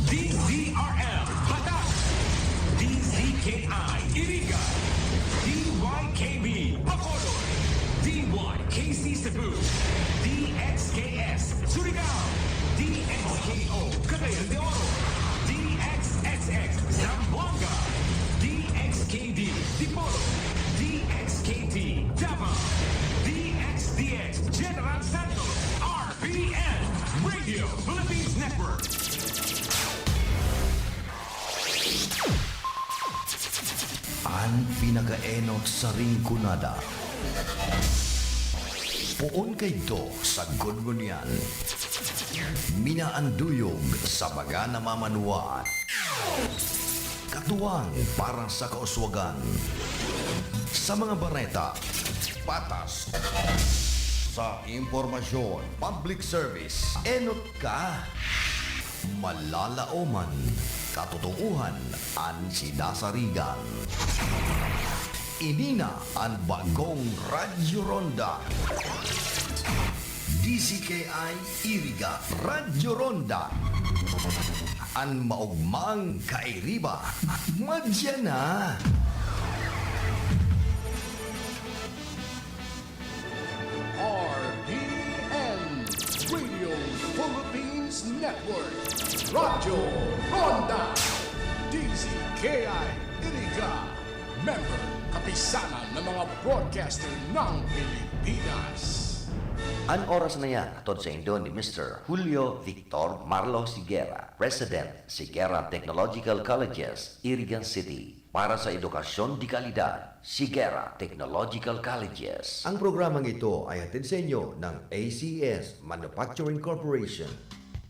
DZRM Batak, DZKI Iriga, DYKB Bacolod, DYKC Cebu, DXKS Surigao, DXKO Cagayan de Oro, DXXX Zamboanga, DXKD Dipolo, DXKT Davao, DXDX General Santos, RPN Radio Philippines Network. Ang pinakaenot sa ringkunada. Puon kay do sa gungunyan. Minaanduyog sa baga na mamanuan. Katuwang para sa kauswagan. Sa mga bareta, patas. Sa impormasyon, public service, enot ka. Malalaoman, katotohanan, ang sinasarigan. Inina ang bagong Radyo Ronda. DCKI Iriga Radyo Ronda. Ang maugmang kairiba. Madya na. RPN Radio Philippines Network. Radyo Ronda. DZKI Iriga. Member, kapisanan ng mga broadcaster ng Pilipinas. Ang oras na yan, atod sa Indo ni Mr. Julio Victor Marlo Siguera, President, Siguera Technological Colleges, Iriga City. Para sa edukasyon di kalidad, Siguera Technological Colleges. Ang programang ito ay hatid sa inyo ng ACS Manufacturing Corporation.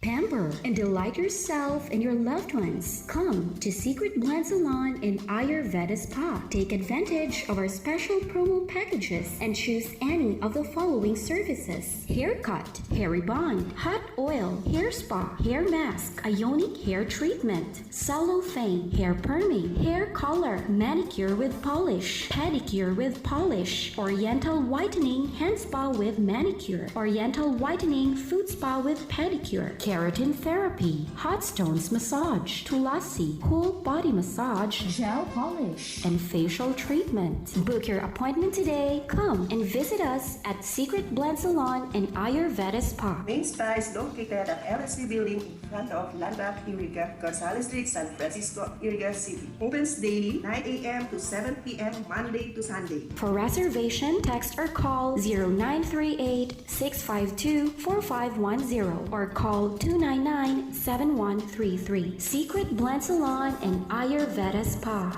Pamper and delight yourself and your loved ones. Come to Secret Blend Salon in Ayurveda Spa. Take advantage of our special promo packages and choose any of the following services: haircut, hair rebond, hot oil, hair spa, hair mask, ionic hair treatment, cellophane, hair perming, hair color, manicure with polish, pedicure with polish, oriental whitening hand spa with manicure, oriental whitening foot spa with pedicure, keratin therapy, hot stones massage, tulasi, whole body massage, gel polish, and facial treatment. Book your appointment today. Come and visit us at Secret Blend Salon and Ayurveda Spa. Main spa is located at LSC building in front of Landmark Iriga, Gonzales Street, San Francisco, Iriga City. Opens daily 9 a.m. to 7 p.m. Monday to Sunday. For reservation, text or call 0938-652-4510 or call 299-7133. Secret Blend Salon and Ayurveda Spa.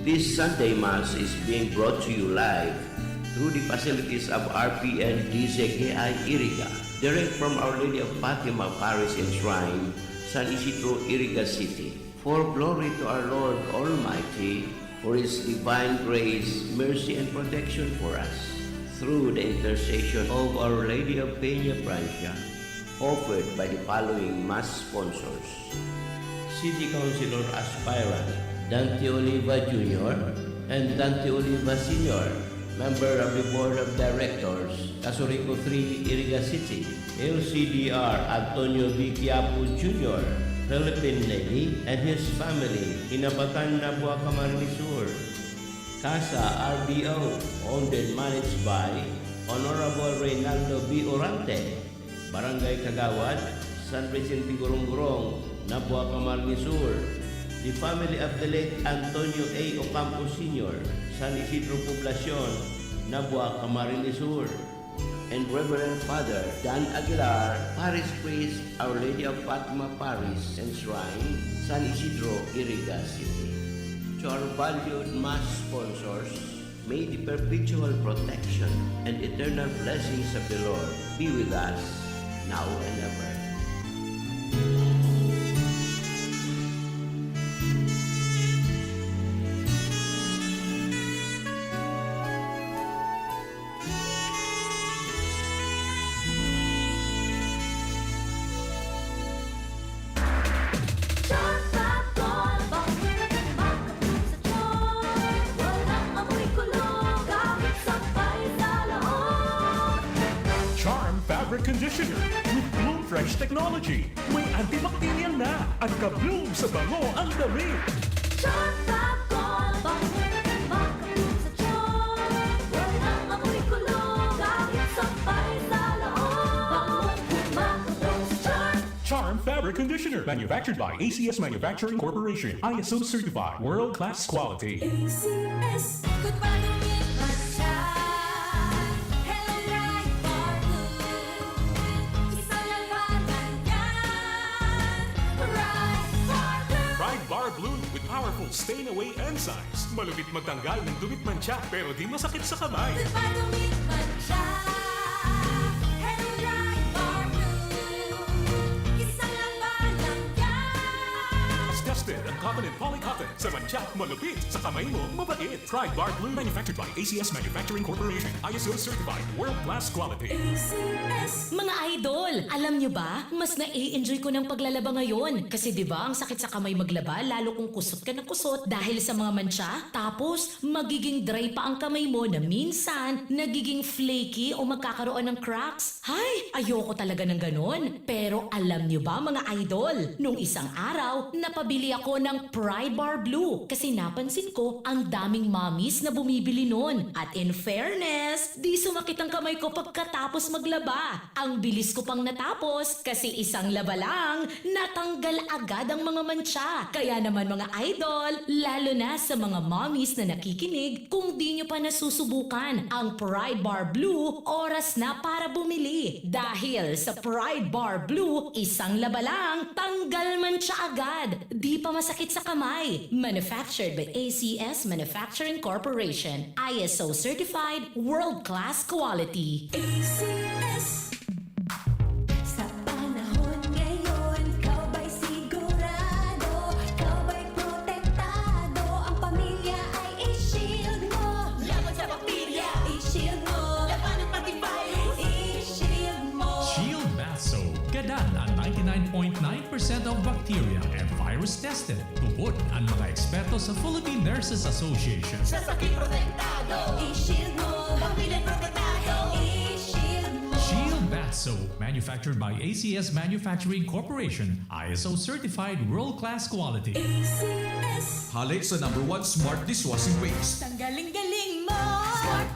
This Sunday Mass is being brought to you live through the facilities of RPN DZKI Iriga, direct from Our Lady of Fatima Parish and Shrine, San Isidro, Iriga City. For glory to our Lord Almighty, for His divine grace, mercy, and protection for us, through the intercession of Our Lady of Peña Francia, offered by the following Mass sponsors: City Councilor Aspirant Dante Oliva Jr. and Dante Oliva Sr., member of the Board of Directors, Casorico 3, Iriga City; LCDR Antonio V. Quiapo Jr., Philippine Navy, and his family, Inabatan na Buacamarini Sur; Casa RBO, owned and managed by Honorable Reynaldo B. Orante, Barangay Kagawad, San Vicente Gurong-Gurong, Buacamarini Sur; the family of the late Antonio A. Ocampo Sr., San Isidro Poblacion, Buacamarini Sur; and Reverend Father Dan Aguilar, Parish Priest, Our Lady of Fatima Parish and Shrine, San Isidro, Iriga City. To our valued Mass sponsors, may the perpetual protection and eternal blessings of the Lord be with us now and ever. Fabric Conditioner with Bloom Fresh Technology. May antibacterial na at ka-bloom sa bango ang damit. Charm Fab-Gol, makabloom sa charm. Walang amoy kulong, kahit sabay sa loob. Makabloom sa charm. Charm Fabric Conditioner, manufactured by ACS Manufacturing Corporation, ISO certified, world-class quality. ACS, good madumit man siya. Hello, right for blue. Isa lang banan yan. Right for blue. Pride Bar Blue with powerful stain-away enzymes. Malupit magtanggal ng dumit mancha pero di masakit sa kamay. Good madumit man siya. Hello, right for blue. Isa lang banan yan. As tested ang cotton and polycotton sa mancha, malupit sa kamay mo, mabait. Pride Bar Blue, manufactured by ACS Manufacturing Corporation, ISO certified, world-class quality. ACS. Mga idol, alam nyo ba, mas na-enjoy ko ng paglalaba ngayon. Kasi di ba ang sakit sa kamay maglaba, lalo kung kusot ka ng kusot dahil sa mga mancha. Tapos, magiging dry pa ang kamay mo na minsan, nagiging flaky o magkakaroon ng cracks. Hay, ayoko talaga ng ganon. Pero alam nyo ba mga idol, nung isang araw, napabili ako ng Pride Bar Blue kasi napansin ko ang daming mommies na bumibili nun. At in fairness, di sumakit ang kamay ko pagkatapos maglaba. Ang bilis ko pang natapos kasi isang laba lang, natanggal agad ang mga mancha. Kaya naman mga idol, lalo na sa mga mommies na nakikinig, kung di nyo pa nasusubukan ang Pride Bar Blue, oras na para bumili. Dahil sa Pride Bar Blue, isang laba lang, tanggal mancha agad. Di pa masakit sa kamay. Manufactured by ACS Manufacturing Corporation. ISO certified, world-class quality. ACS. Sa panahon ngayon, ikaw ba'y sigurado? Ikaw ba'y protektado? Ang pamilya ay i-shield mo. Laban sa bakterya, i-shield mo. Laban ng pati virus, i-shield mo. Shield Bath Soap. Gadan ang 99.9% of bacteria and virus tested. Tubod ang mga eksperto sa Philippine Nurses Association. Sa sakit protektado, i-shield mo. Pamilya protektado, i-shield mo. Shield Bath Soap, manufactured by ACS Manufacturing Corporation, ISO certified world-class quality. ACS. Halik sa #1 Smart Dishwashing Paste. Ang galing-galing mo. Smart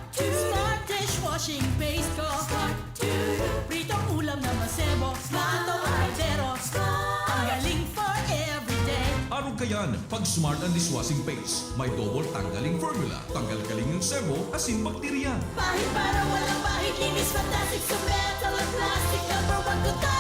dishwashing paste ko. Pritong ulam na masebo. Matong kaldero. Ang galing for everyday. Araw kayan, pag Smart ang Dishwashing Paste, may double tanggaling formula. Tanggal galing ng sebo, asin bakterya. Pahit para walang pahit. Linis fantastic sa metal at plastic. #1 ko to.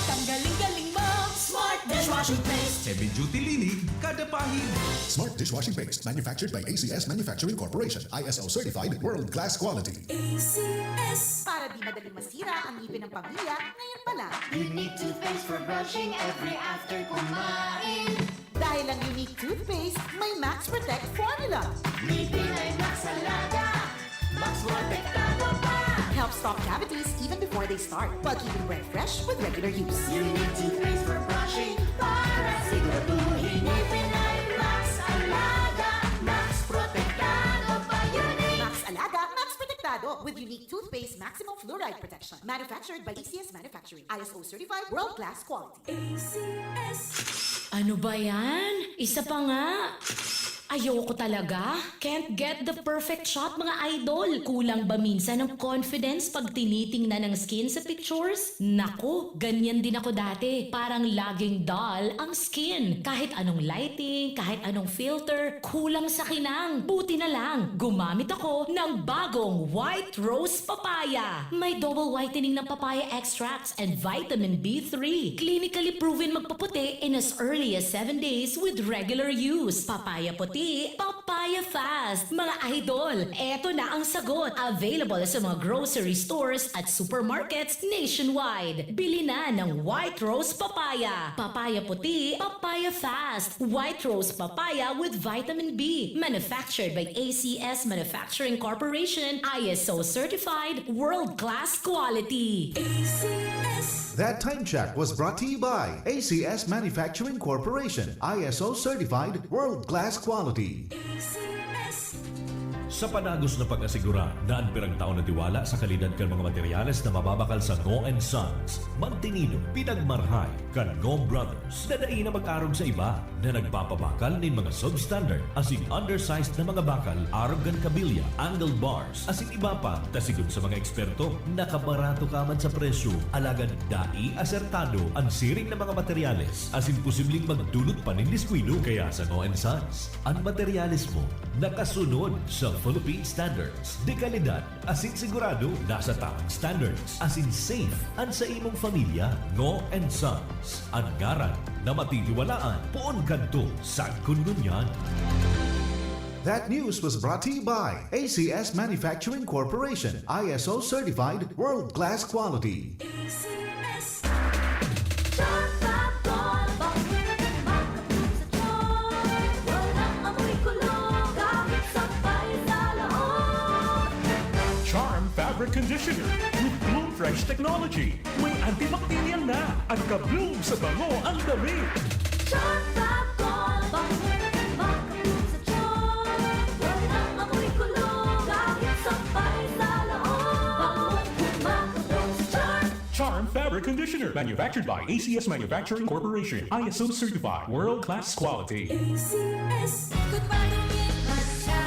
Ang galing-galing mo. Smart dishwashing paste. Heavy duty linig, kada pahid. Smart Dishwashing Paste, manufactured by ACS Manufacturing Corporation, ISO certified, world-class quality. ACS. Para di madaling masira ang ngipin ng pamilya, ngayon pa lang. Unique toothpaste for brushing every after kumain. Dahil ang unique toothpaste, may Max Protect formula. Ngipin ay Max Alaga. Max protektado pa. Helps stop cavities even before they start, while keeping breath fresh with regular use. Unique toothpaste for brushing para siguraduhin ngipin ay Max Alaga. Max protektado pa. Unique. Max Alaga, Max Protectado with unique toothpaste maximum fluoride protection. Manufactured by ACS Manufacturing, ISO certified, world-class quality. ACS. Ano ba yan? Isa pa nga. Ayoko talaga. Can't get the perfect shot mga idol. Kulang ba minsan ng confidence pag tinitingnan ng skin sa pictures? Naku, ganyan din ako dati. Parang laging dull ang skin. Kahit anong lighting, kahit anong filter, kulang sa kinang. Buti na lang, gumamit ako ng bagong White Rose Papaya. May double whitening ng papaya extracts and vitamin B3. Clinically proven magpaputi in as early as 7 days with regular use. Papaya puti, papaya fast. Mga idol, eto na ang sagot. Available sa mga grocery stores at supermarkets nationwide. Bili na ng White Rose Papaya. Papaya puti, papaya fast. White Rose Papaya with vitamin B. Manufactured by ACS Manufacturing Corporation. ISO certified, world-class quality. ACS. That time check was brought to you by ACS Manufacturing Corporation, ISO certified, world-class quality. ACS. Sa panagos na pag-asigura, daan pirang taon na tiwala sa kalidad kan mga materyales na mababakal sa Ngo & Sons. Mantinido, pinagmarhay, kan Ngo Brothers, na daig na mag-arog sa iba, na nagpapabakal nin mga substandard, asin undersized na mga bakal, arog kan kabilya, angled bars, asin iba pa, tasigon sa mga eksperto, nakabarato kaman sa presyo, alagad dai asertado ang siring na mga materyales, asin posibleng magdulot pa nin diskwido. Kaya sa Ngo & Sons, ang materyales mo, nakasunod sa Philippine standards. De kalidad, asin sigurado, nasa tamang standards. Asin safe, ang sa imong pamilya. Ngo & Sons, ang ngaran na matitiwalaan. Poon kanto sa kununyan. That news was brought to you by ACS Manufacturing Corporation, ISO certified world-class quality. ACS. Charm Fabric Conditioner with Bloom Fresh Technology. May antibacterial na at ka-bloom sa bango ang damit. Charm Fabric Conditioner, manufactured by ACS Manufacturing Corporation, ISO certified, world-class quality. ACS. Good morning, Masya.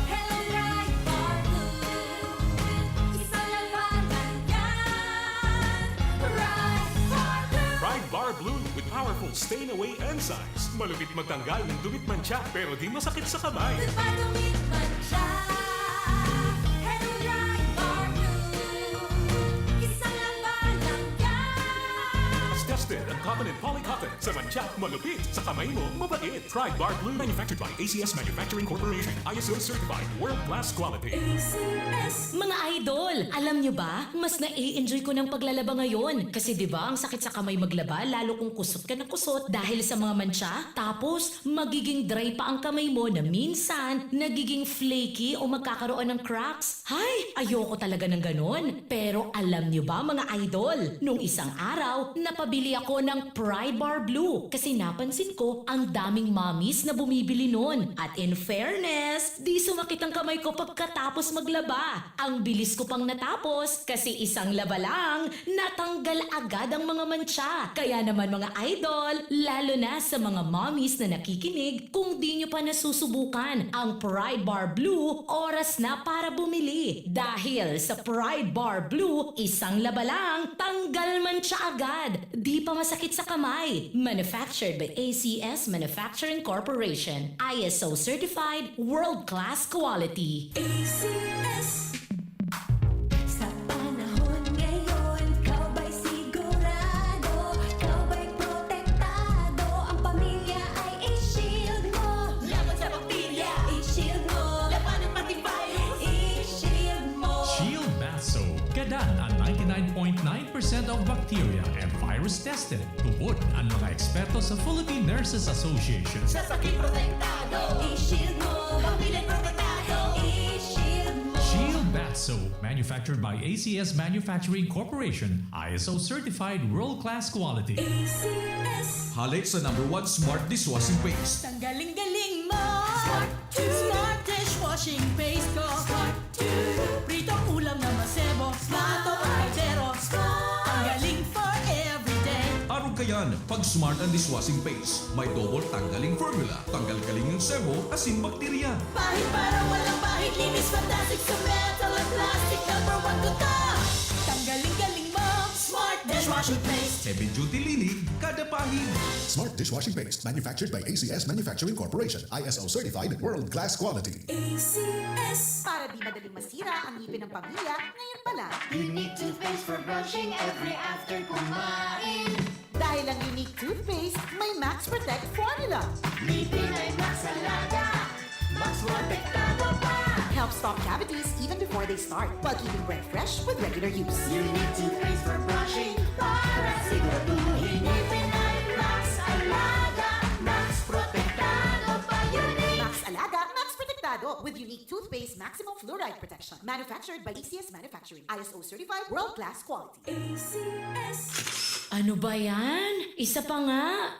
Hello, right for blue. Isa lang naman yan. Right for blue. Pride Bar Blue with powerful stain-away enzymes. Malupit magtanggal ng dumit mancha pero di masakit sa kamay. Good morning, Masya. Hello, right for blue. Isa lang yan. As tested and confident polycotton sa mancha, malupit sa kamay mo, mabait. Pride Bar Blue, manufactured by ACS Manufacturing Corporation, ISO certified, world-class quality. ACS. Mga idol, alam nyo ba, mas na-enjoy ko ng paglalaba ngayon. Kasi di ba ang sakit sa kamay maglaba, lalo kung kusot ka ng kusot dahil sa mga mancha. Tapos, magiging dry pa ang kamay mo na minsan, nagiging flaky o magkakaroon ng cracks. Hay, ayoko talaga ng ganon. Pero alam nyo ba mga idol, nung isang araw, napabili ako ng Pride Bar Blue. Kasi napansin ko, ang daming mommies na bumibili nun. At in fairness, di sumakit ang kamay ko pagkatapos maglaba. Ang bilis ko pang natapos kasi isang laba lang, natanggal agad ang mga mancha. Kaya naman mga idol, lalo na sa mga mommies na nakikinig, kung di nyo pa nasusubukan ang Pride Bar Blue, oras na para bumili. Dahil sa Pride Bar Blue, isang laba lang, tanggal mancha agad. Di pa masakit sa kamay. Manufactured by ACS Manufacturing Corporation, ISO certified, world-class quality. ACS. Sa panahon ngayon, ikaw ba'y sigurado? Ikaw ba'y protektado? Ang pamilya ay i-shield mo. Laban sa bakterya, i-shield mo. Laban ng pati virus, i-shield mo. Shield Bath Soap. Gadan ang 99.9% of bacteria and virus tested. Tubod ang mga eksperto sa Philippine Nurses Association. Sa sakit protektado, i-shield mo. Pamilya protektado, i-shield mo. Shield Bath Soap, manufactured by ACS Manufacturing Corporation, ISO certified world-class quality. ACS. Halik sa #1 Smart Dishwashing Paste. Tanggaling-galing mo. Smart dishwashing paste ko. Pritong ulam na masebo. Smart o kaldero. Ang galing for everyday. Arog kayan, pag Smart ang Dishwashing Paste, may double tanggaling formula. Tanggal kaling yung sebo, asin bakterya. Pahit para walang pahit. Linis fantastic sa metal at plastic. #1 to top. Tanggaling-galing mo. Smart dishwashing paste. Heavy duty linig, kada pahid. Smart dishwashing paste, manufactured by ACS Manufacturing Corporation, ISO certified, world-class quality. ACS. Para di madaling masira ang ngipin ng pamilya, ngayon pa lang. Unique toothpaste for brushing every after kumain. Dahil ang unique toothpaste, may Max Protect formula. Ngipin ay Max Alaga. Max protektado pa. Helps stop cavities even before they start, while keeping breath fresh with regular use. Unique toothpaste for brushing para siguraduhin ngipin ay Max Alaga. Max protektado pa. Unique. Max Alaga, Max Protectado with unique toothpaste maximum fluoride protection. Manufactured by ACS Manufacturing, ISO certified, world-class quality. ACS. Ano ba yan? Isa pa nga.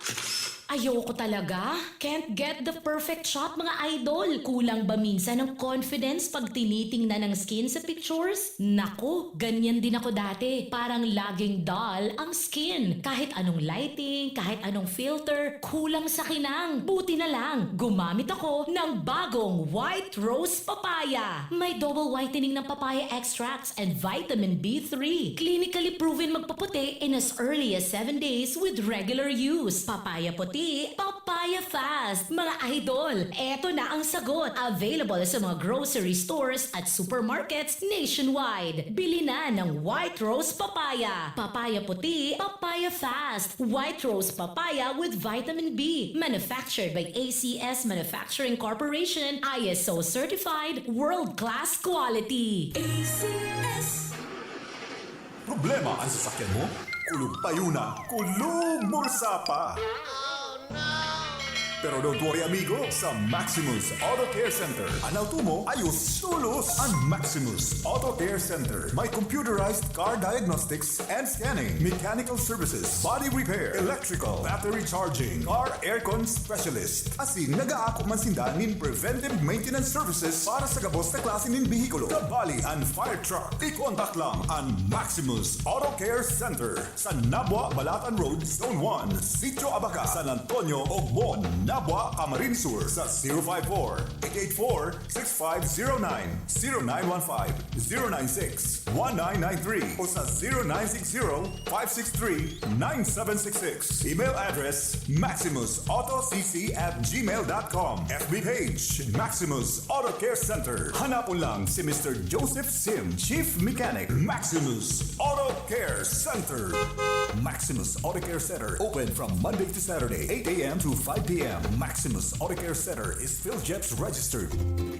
Ayoko talaga. Can't get the perfect shot mga idol. Kulang ba minsan ng confidence pag tinitingnan ng skin sa pictures? Naku, ganyan din ako dati. Parang laging dull ang skin. Kahit anong lighting, kahit anong filter, kulang sa kinang. Buti na lang, gumamit ako ng bagong White Rose Papaya. May double whitening ng papaya extracts and vitamin B3. Clinically proven magpaputi in as early as 7 days with regular use. Papaya puti, papaya fast. Mga idol, eto na ang sagot. Available sa mga grocery stores at supermarkets nationwide. Bili na ng White Rose Papaya. Papaya puti, papaya fast. White Rose Papaya with vitamin B. Manufactured by ACS Manufacturing Corporation. ISO certified, world-class quality. ACS. Problema ang sasakyan mo? Kulog tayo na, kulog mursa pa! Pero don't worry amigo, sa Maximus Auto Care Center, ang auto mo ayos tulos! Ang Maximus Auto Care Center may computerized car diagnostics and scanning, mechanical services, body repair, electrical, battery charging, car aircon specialist. Asin nag-aako man sinda nin preventive maintenance services para sa gabos na klase nin bihikulo, kabali and fire truck. I-contact lang ang Maximus Auto Care Center sa Nabwa, Balatan Road, Zone 1, Sitio Abaca, San Antonio, Ogmon, Nabwa, Camarines Sur sa 054-884-6509, 0915-096-1993 o sa 0960-563-9766. Email address maximusautocc@gmail.com. FB page Maximus Auto Care Center. Hanapon lang si Mr. Joseph Sim, Chief Mechanic, Maximus Auto Care Center. Maximus Auto Care Center open from Monday to Saturday, 8 a.m. to 5 p.m. Maximus Auto Care Center is PhilJeps registered.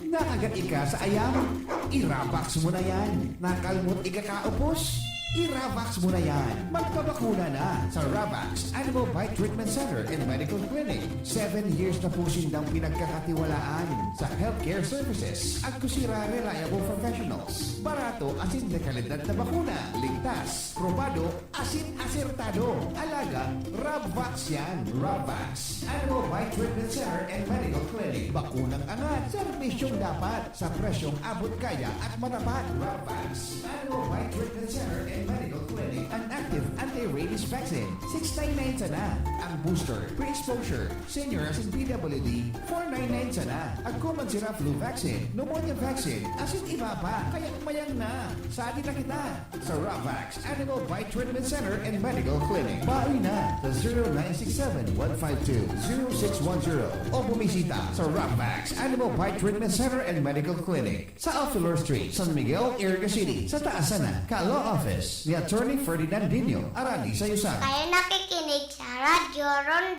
Nakagat ka sa ayam? Irabax mo na yan. Nakalmot ikakaupos? Iravax mo na yan. Magpabakuna na sa Ravax Animal Bite Treatment Center and Medical Clinic. 7 years na po sindang pinagkakatiwalaan sa healthcare services at kusira reliable professionals. Barato asin de kalidad na bakuna. Ligtas, probado, asin asertado. Alaga, Ravax yan. Ravax Animal Bite Treatment Center and Medical Clinic. Bakunang angat, serbisyong dapat sa presyong abot kaya at matapat. Ravax Animal Bite Treatment Center and Medical Clinic, an active anti-rabies vaccine. 699 sana. Ang booster, pre-exposure, senior as in PWD, 499 sana. Ang common sira flu vaccine, pneumonia vaccine, asin iba pa, kaya mayang na. Sali na kita sa Ravax Animal Bite Treatment Center and Medical Clinic. Bawi na sa 0967-152-0610 o bumisita sa Ravax Animal Bite Treatment Center and Medical Clinic sa Outfielder Street, San Miguel, Iriga City. Sa taas na, Ka-Law Office ni Attorney Ferdinand Dino, Arani sa Yusan. Kayo nakikinig sa Radyo Ron